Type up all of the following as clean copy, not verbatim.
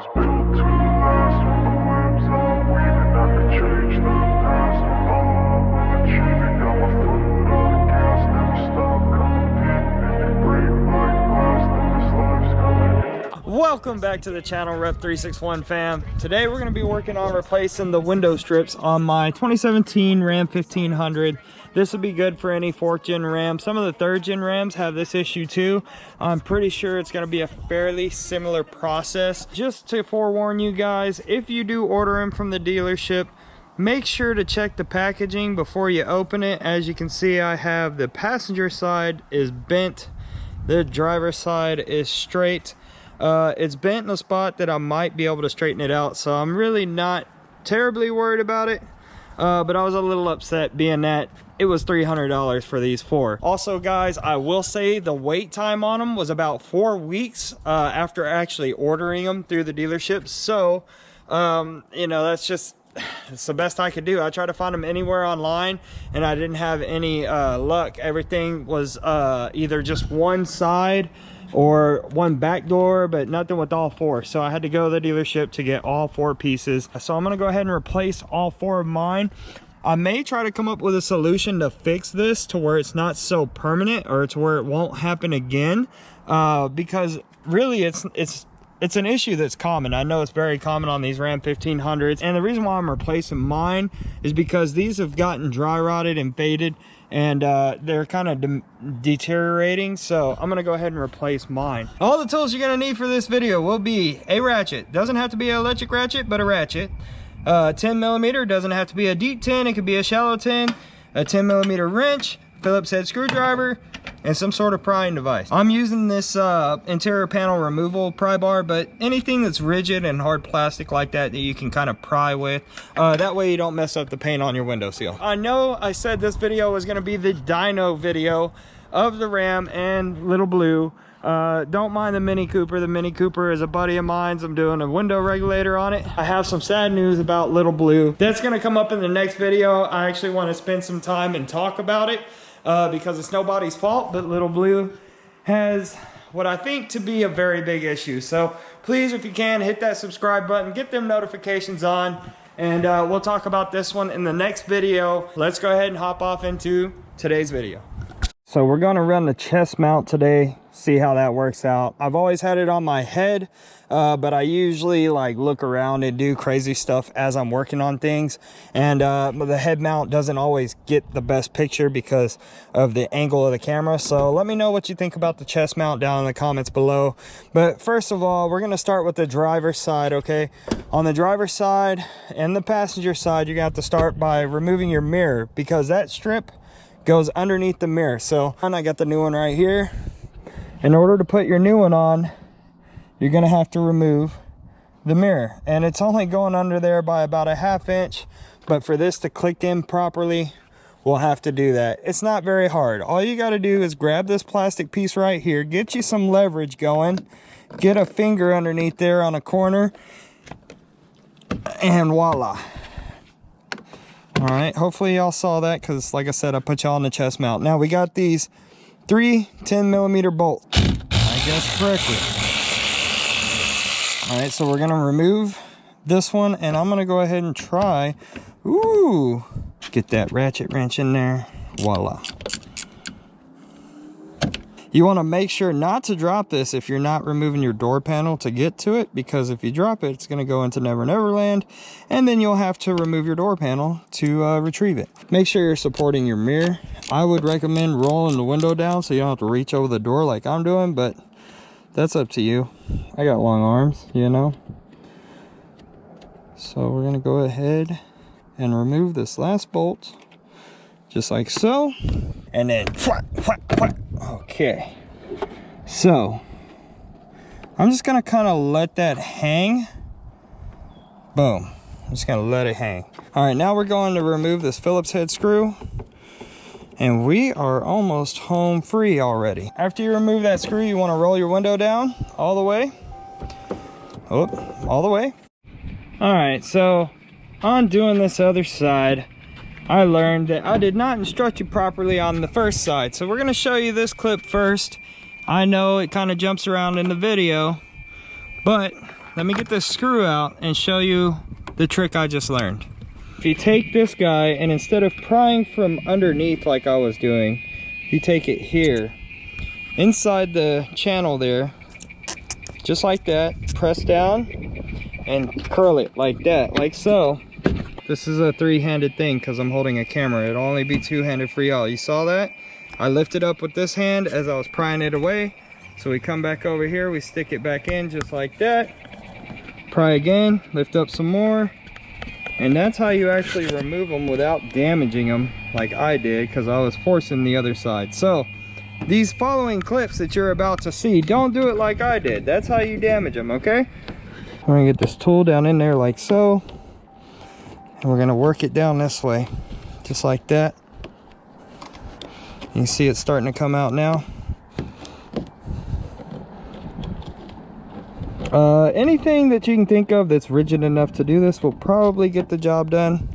was built to last. When the webs unweaving, I could change the past. With all I will achieve it, got my foot on the gas. Never stop competing. If you break like glass, then this life's gonna end. Welcome back to the channel, Rep361 fam. Today we're going to be working on replacing the window strips on my 2017 Ram 1500. This will be good for any 4th gen Ram. Some of the 3rd gen Rams have this issue too. I'm pretty sure it's going to be a fairly similar process. Just to forewarn you guys, if you do order them from the dealership, make sure to check the packaging before you open it. As you can see, I have the passenger side is bent, the driver's side is straight. It's bent in a spot that I might be able to straighten it out, so I'm really not terribly worried about it. But I was a little upset being that it was $300 for these 4. Also guys, I will say the wait time on them was about 4 weeks after actually ordering them through the dealership. So you know, it's the best I could do. I tried to find them anywhere online and I didn't have any luck. Everything was either just one side or one back door, but nothing with all 4. So I had to go to the dealership to get all 4 pieces. So I'm gonna go ahead and replace all 4 of mine. I may try to come up with a solution to fix this to where it's not so permanent, or to where it won't happen again, because really it's an issue that's common. I know it's very common on these Ram 1500s, and the reason why I'm replacing mine is because these have gotten dry rotted and faded, and they're kind of deteriorating. So I'm gonna go ahead and replace mine. All the tools you're gonna need for this video will be a ratchet. Doesn't have to be an electric ratchet, but a ratchet. 10 millimeter, doesn't have to be a deep 10, it could be a shallow 10. A 10 millimeter wrench, Phillips head screwdriver, and some sort of prying device. I'm using this interior panel removal pry bar, but anything that's rigid and hard plastic like that you can kind of pry with. That way you don't mess up the paint on your window seal. I know I said this video was gonna be the dyno video of the Ram and Little Blue. Don't mind the Mini Cooper. The Mini Cooper is a buddy of mine's. I'm doing a window regulator on it. I have some sad news about Little Blue. That's gonna come up in the next video. I actually want to spend some time and talk about it because it's nobody's fault, but Little Blue has what I think to be a very big issue. So please, if you can, hit that subscribe button, get them notifications on, and we'll talk about this one in the next video. Let's go ahead and hop off into today's video. So we're going to run the chest mount today, see how that works out. I've always had it on my head, but I usually like look around and do crazy stuff as I'm working on things. And the head mount doesn't always get the best picture because of the angle of the camera. So let me know what you think about the chest mount down in the comments below. But first of all, we're going to start with the driver's side, okay? On the driver's side and the passenger side, you're going to have to start by removing your mirror, because that strip goes underneath the mirror. So I got the new one right here. In order to put your new one on, you're gonna have to remove the mirror, and it's only going under there by about a ½ inch, but for this to click in properly, we'll have to do that. It's not very hard. All you got to do is grab this plastic piece right here, get you some leverage going, get a finger underneath there on a corner, and voila. All right, hopefully y'all saw that, because like I said, I put y'all on the chest mount. Now we got these 3 10 millimeter bolts, I guess correctly. All right, so we're gonna remove this one, and I'm gonna go ahead and try, get that ratchet wrench in there, voila. You want to make sure not to drop this if you're not removing your door panel to get to it, because if you drop it, it's going to go into Never Never Land, and then you'll have to remove your door panel to retrieve it. Make sure you're supporting your mirror. I would recommend rolling the window down so you don't have to reach over the door like I'm doing, but that's up to you. I got long arms, you know. So we're going to go ahead and remove this last bolt, just like so, and then okay. So I'm just gonna kind of let that hang. Boom. I'm just gonna let it hang. All right, now we're going to remove this Phillips head screw, and we are almost home free already. After you remove that screw, you want to roll your window down all the way. All the way. All right, so on doing this other side, I learned that I did not instruct you properly on the first side. So we're going to show you this clip first. I know it kind of jumps around in the video, but let me get this screw out and show you the trick I just learned. If you take this guy and instead of prying from underneath like I was doing, you take it here, inside the channel there, just like that, press down and curl it like that, like so. This is a three-handed thing because I'm holding a camera. It'll only be two-handed for y'all. You saw that? I lifted up with this hand as I was prying it away. So we come back over here, we stick it back in just like that. Pry again, lift up some more. And that's how you actually remove them without damaging them like I did, because I was forcing the other side. So these following clips that you're about to see, don't do it like I did. That's how you damage them, okay? We're gonna get this tool down in there like so. And we're gonna work it down this way, just like that. You can see it's starting to come out now. Anything that you can think of that's rigid enough to do this will probably get the job done.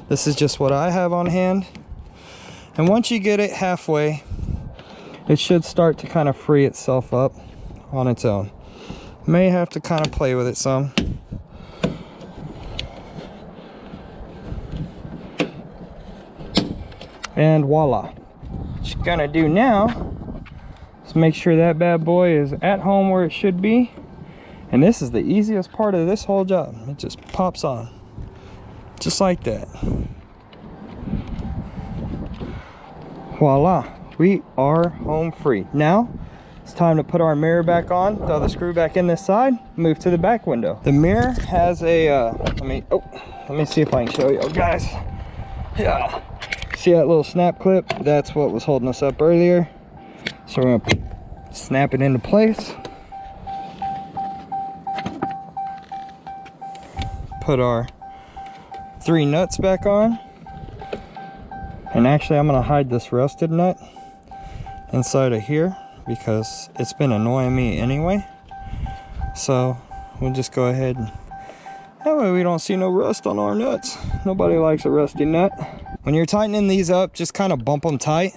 This is just what I have on hand. And once you get it halfway, it should start to kind of free itself up on its own. May have to kind of play with it some. And voila. What you're gonna do now is make sure that bad boy is at home where it should be. And this is the easiest part of this whole job. It just pops on. Just like that. Voila. We are home free. Now, it's time to put our mirror back on, throw the screw back in this side, move to the back window. The mirror has a, let me see if I can show you guys. Yeah. See that little snap clip? That's what was holding us up earlier. So we're gonna snap it into place. Put our 3 nuts back on. And actually I'm gonna hide this rusted nut inside of here because it's been annoying me anyway. So we'll just go ahead and that way we don't see no rust on our nuts. Nobody likes a rusty nut. When you're tightening these up, just kind of bump them tight.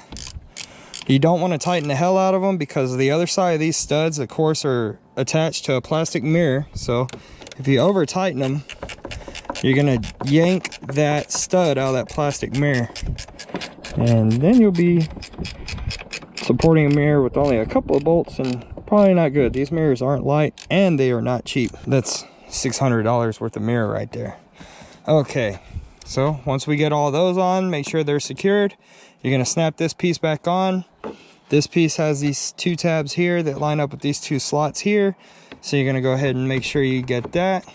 You don't want to tighten the hell out of them because the other side of these studs, of course, are attached to a plastic mirror. So if you over tighten them, you're gonna yank that stud out of that plastic mirror. And then you'll be supporting a mirror with only a couple of bolts and probably not good. These mirrors aren't light and they are not cheap. That's $600 worth of mirror right there. Okay, so once we get all those on, make sure they're secured. You're gonna snap this piece back on. This piece has these 2 tabs here that line up with these 2 slots here. So you're gonna go ahead and make sure you get that.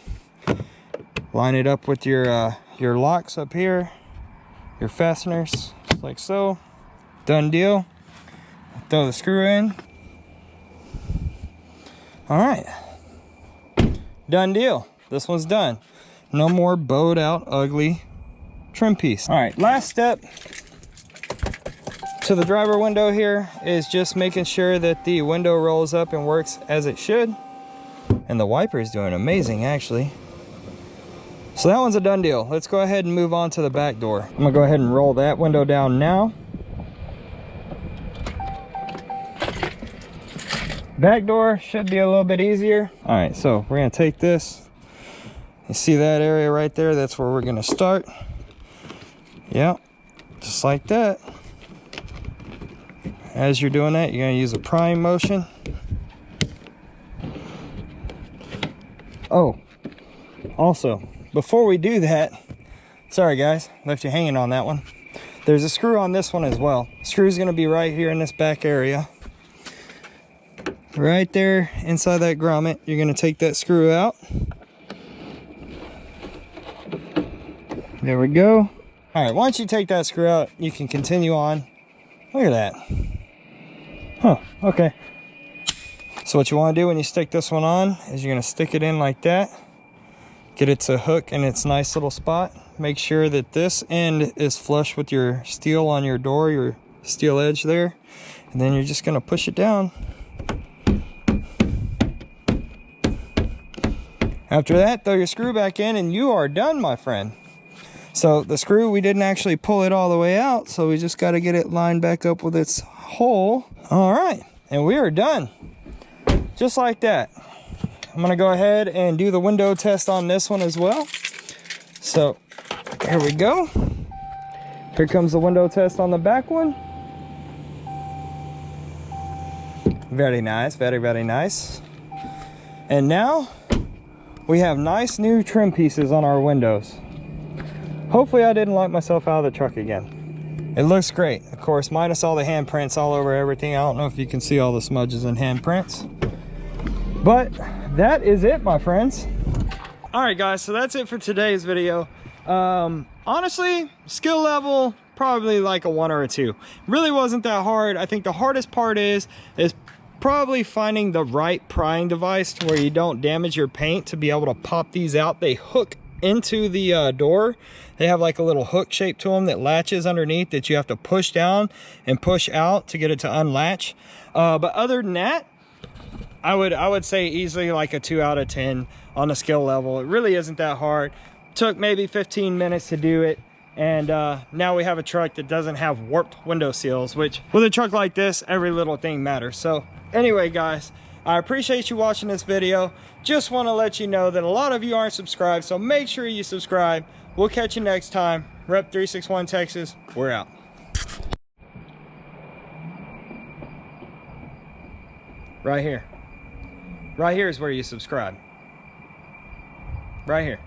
Line it up with your locks up here, your fasteners, just like so. Done deal. Throw the screw in. All right, done deal. This one's done. No more bowed out, ugly trim piece. All right, last step to the driver window here is just making sure that the window rolls up and works as it should. And the wiper is doing amazing, actually. So that one's a done deal. Let's go ahead and move on to the back door. I'm gonna go ahead and roll that window down now. Back door should be a little bit easier. All right, so we're gonna take this. You see that area right there? That's where we're gonna start. Yeah, just like that. As you're doing that, you're gonna use a prying motion. Oh, also, before we do that, sorry guys, left you hanging on that one. There's a screw on this one as well. Screw's gonna be right here in this back area. Right there inside that grommet, you're gonna take that screw out. There we go. All right, once you take that screw out, you can continue on. Look at that. Huh, okay. So what you wanna do when you stick this one on is you're gonna stick it in like that. Get it to hook in its nice little spot. Make sure that this end is flush with your steel on your door, your steel edge there. And then you're just gonna push it down. After that, throw your screw back in and you are done, my friend. So the screw, we didn't actually pull it all the way out, so we just gotta get it lined back up with its hole. All right, and we are done. Just like that. I'm gonna go ahead and do the window test on this one as well. So here we go. Here comes the window test on the back one. Very nice, very, very nice. And now we have nice new trim pieces on our windows. Hopefully I didn't lock myself out of the truck again. It looks great, of course, minus all the handprints all over everything. I don't know if you can see all the smudges and handprints, but that is it, my friends. All right, guys, so that's it for today's video. Honestly, skill level, probably like a 1 or a 2. Really wasn't that hard. I think the hardest part is probably finding the right prying device to where you don't damage your paint to be able to pop these out. They hook into the door. They have like a little hook shape to them that latches underneath that you have to push down and push out to get it to unlatch. But other than that, I would say easily like a 2 out of 10 on the skill level. It really isn't that hard. Took maybe 15 minutes to do it. And now we have a truck that doesn't have warped window seals, which with a truck like this, every little thing matters. So anyway, guys, I appreciate you watching this video. Just want to let you know that a lot of you aren't subscribed, so make sure you subscribe. We'll catch you next time. Rep 361 Texas, we're out. Right here. Right here is where you subscribe. Right here.